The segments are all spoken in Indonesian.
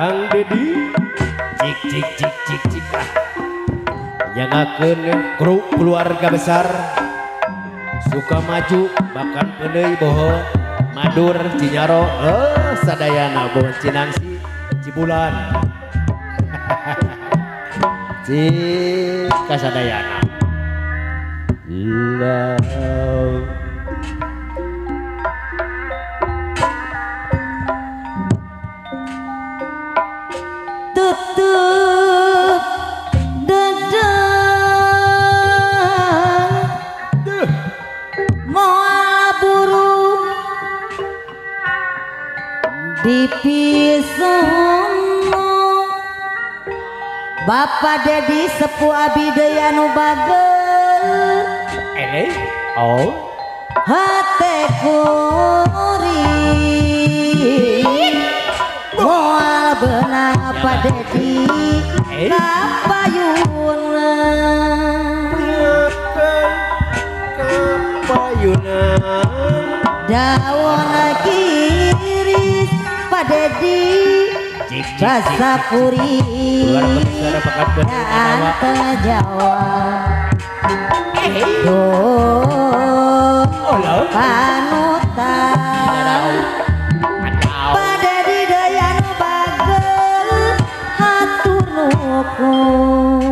Kang Dedi cik nyangakeun grup keluarga besar suka maju bahkan peuleuy boho Madur Cinyaro sadayana boho Cinangsi Cibulan cik kasadayana love tutup dada moal burung dipisono Bapak Dedi sepuh abdi deui anu bageur hate kuring moal beunang Pak Dedi kapayunan daun kiris Pak Dedi rasa kuring dan terjawab panutan Pak Dedi deui anu bageur hatur nuhun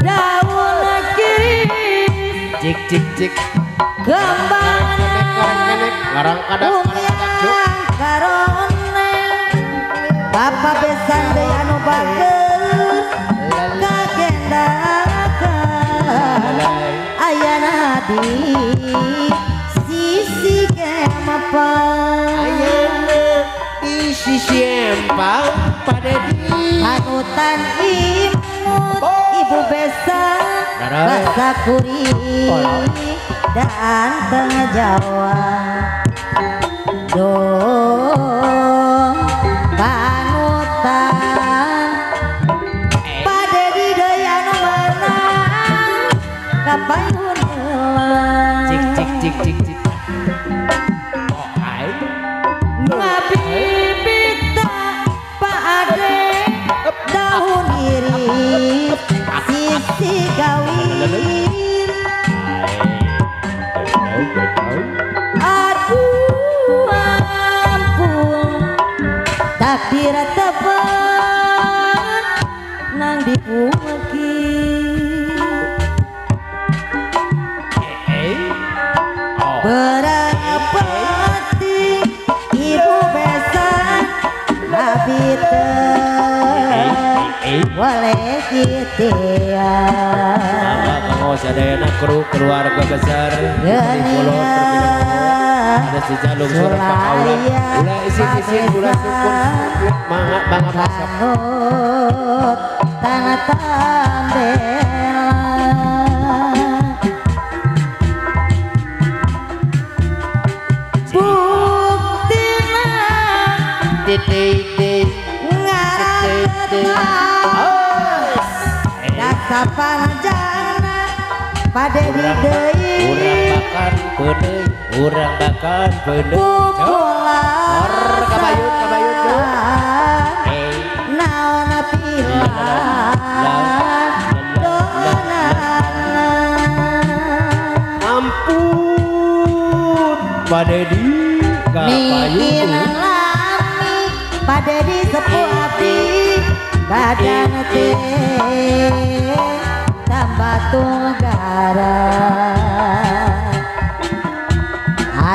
daun kiris cik kembangna ngarang kadang karone Bapak besan deui anu bageur kagendakan ayana di sisi kemapan ayana di sisi empang Pak Dedi panutan imut ibu besan rasa kuring dan terjawab dong panutan Pak Dedi deui anu menang kapayun cik ngabibita Pak Ade daun iris sisi gawir aduh ampun takdir tebet nang dipungki berapati ibu besan habiten boleh kitian sadayana kru keluarga besar di Pulau ada si Jalung Surah Pakaula ulah isi ulah sukun mangga masak tanah tambela buktina titik ngarang dasa panjangna Pak Dedi deui urang bakar peuneuy kabayut naon pilan ampun Pak Dedi mikiran lami Pak Dedi sepuh abdi badan teh tambah tunggara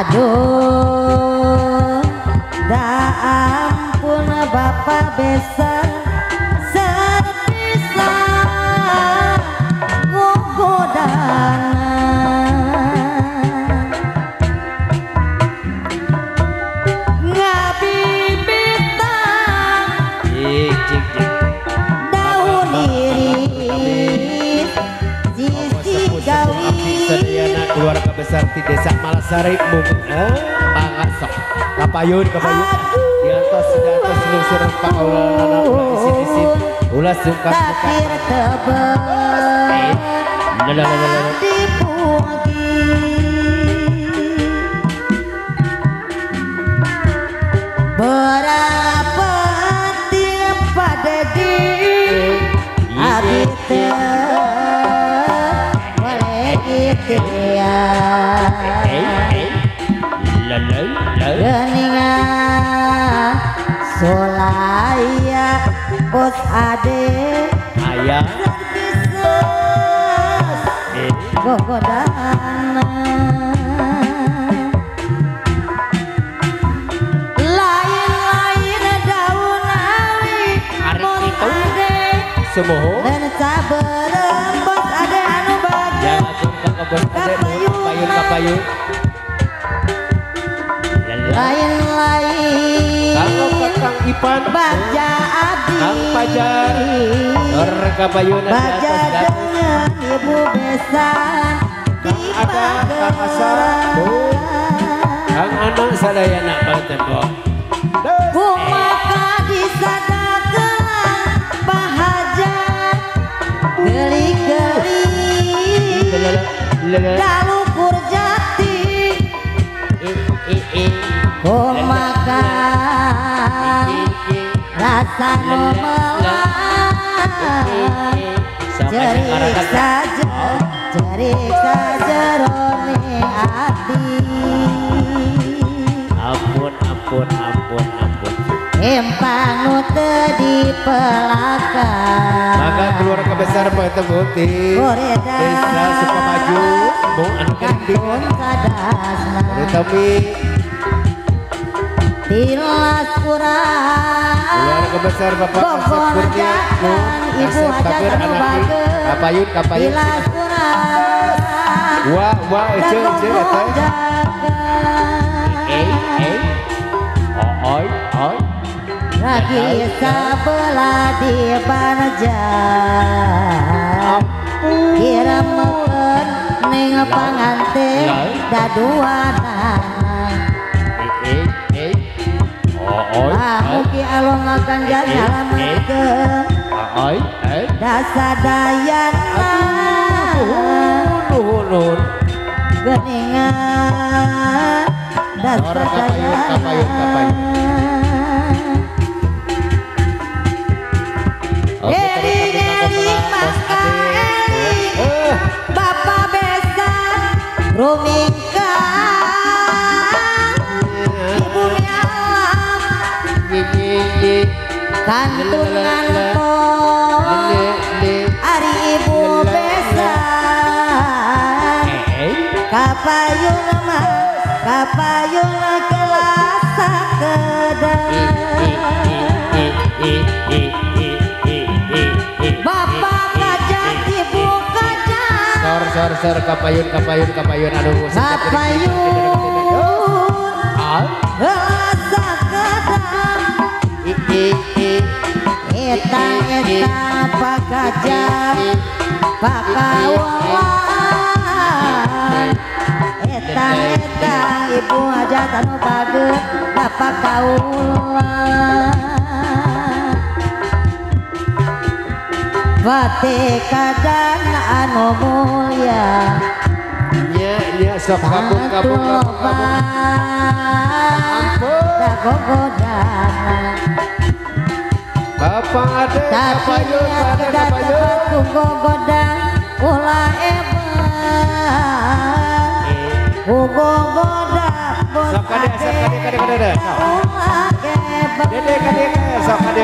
aduh da ampun Bapak besan sepisa ngogodana ngabibita cik daun iris sisi gawir sadayana keluarga besar di Desa Malasari pangasok kapayun di atas selusur Pakaula ulah isi ulah suka takdir tebet dipugi geningan Solaya bos ade ayah gogodana lain-lain daun awi bos ade semoho dan sabareng bos ade anu bahagia kapayun lain-lain Kang Ipan baja abdi Kang Pajar kapayun baja dengan ibu besan di Kang Asar Kang Anang sadayana tembok kumaka disadakeun bahaja geli-geli dalukur jati kumaka rasa memelah cerik saja roni hati ampun empang nu teu dipelakan maka keluarga besar Patebuti Desa Sukamaju mau anu gending kadasna tapi tilas kurang keluarga besar Bapak Asep Kurni ibu aja anu bageun kapayun tilas kurang wah ece oi lagi sabelah di barjang kira meueun ning panganten daduana mugi along akan jalamekeun dasadayana nuhun geningan dasadayana Eling-eling maka eling Bapak besan rumingkang Bumi alam kantungan kong Ari ibu besan kapayun kelas sakedeng Bapak kajang ibu kajang sor kapayun anu rasa kedang eta pak kajang pak kawan eta ibu aja tanu bageun bapak kaulan Wate kadan anu mulya nya sok kabung dagogodana Bapak ade kapayun gogodang ulah eban gogogodak bos Dede sok kade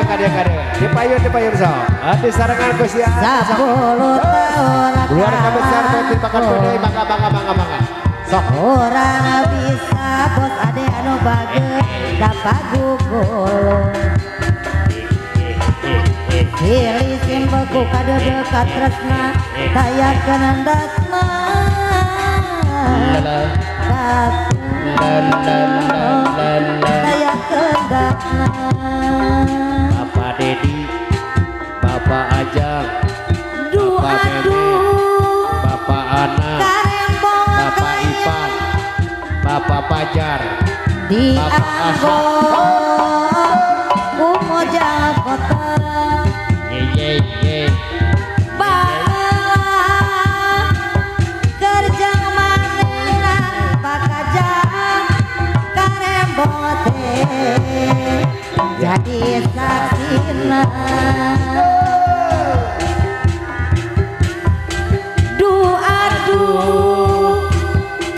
dipayun sok di sarangan Gusti Allah 10 tahun keluarga besar Pakan Pede bangga sok orang bisa bos ade anu bageun dapat gugul pilih simbeku kade dekat tresna tayakeun handasna tayakeun handasna Bapak Dedi Bapak Ajang Bapak Meme Bapak Ana Bapak Ipan Bapak Pajar di Ambon Umojang kota ye balah kerja manehna pakajang karembote jadi saksina aduh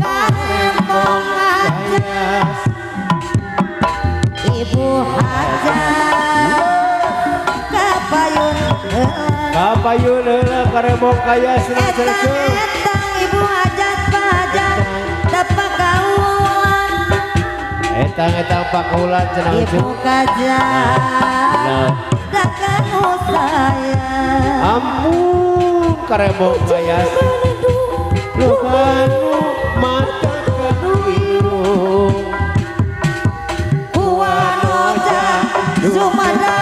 karembong aja kapayun heula karemong kaya senang-senang Etang ibu hajat pajak dapat kaulan etang pakulan cenah ibu kajak dakan saya ampun karemong kaya lupanu mata kebiru kuanoja sumada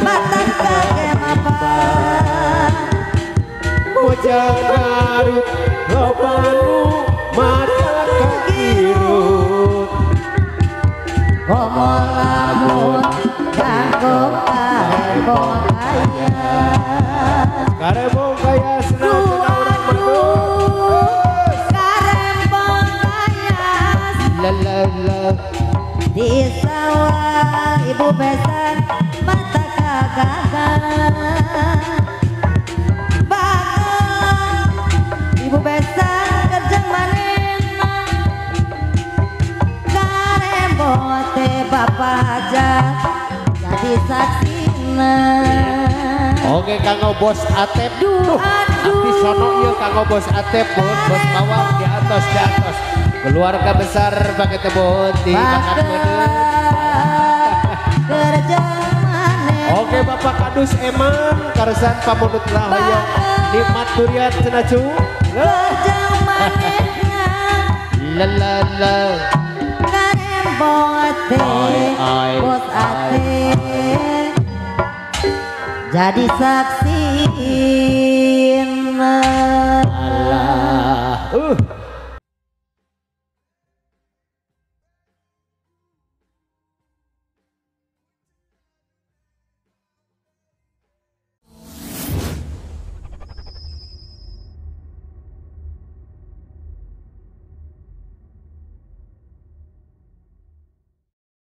mata kagem apa bocah garut lupanu mata kebiru komol lamun kagok karemong kaya karemong kaya senang-senang orang bagus karembong kaya lalala di sawah ibu besan mata kagak bakal ibu besan kerja manena karembong teh bapak aja jadi saksina. Oke kanggo bos Atep abdi sono ieu kanggo bos Atep bos bawang di atas keluarga besar pakai tebon di makan bener kerja maneh oke Bapak Kadus Eman Karsan Pamundut Rahoyong nikmat durian cenacu kerja manehna lalala karembong teh Ai. bos ate jadi saksi